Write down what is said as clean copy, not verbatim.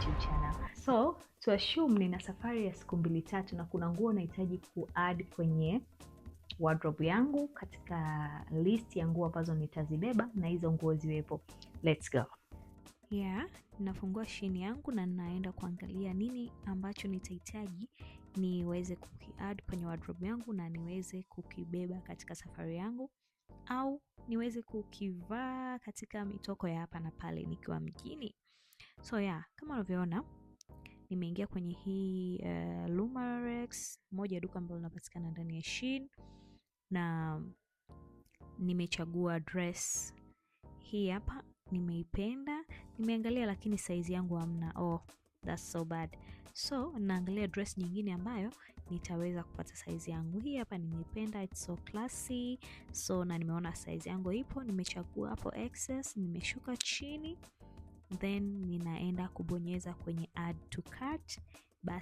YouTube channel. So to assume nina safari ya siku 2-3 na kuna nguo nahitaji ku-add kwenye wardrobe yangu, katika list ya nguo ambazo nitazibeba na hizo nguo ziwepo. Let's go. Yeah, nafungua Shein yangu na naenda kuangalia nini ambacho nitahitaji niweze kuki-add kwenye wardrobe yangu na niweze kukibeba katika safari yangu, au niweze kukivaa katika mitoko ya hapa na pale nikiwa mjini. So yeah, kama unavyoona nimeingia kwenye hii Lumarex, moja duka ambalo linapatikana ndani ya Shein, na nimechagua dress hii hapa. Nimeipenda, nimeangalia lakini size yangu hamna. Oh, that's so bad. So naangalia dress nyingine ambayo nitaweza kupata size yangu. Hii hapa nimeipenda, it's so classy. So na nimeona size yangu ipo, nimechagua hapo excess, nimeshuka chini, then ninaenda kubonyeza kwenye add to cart. Basi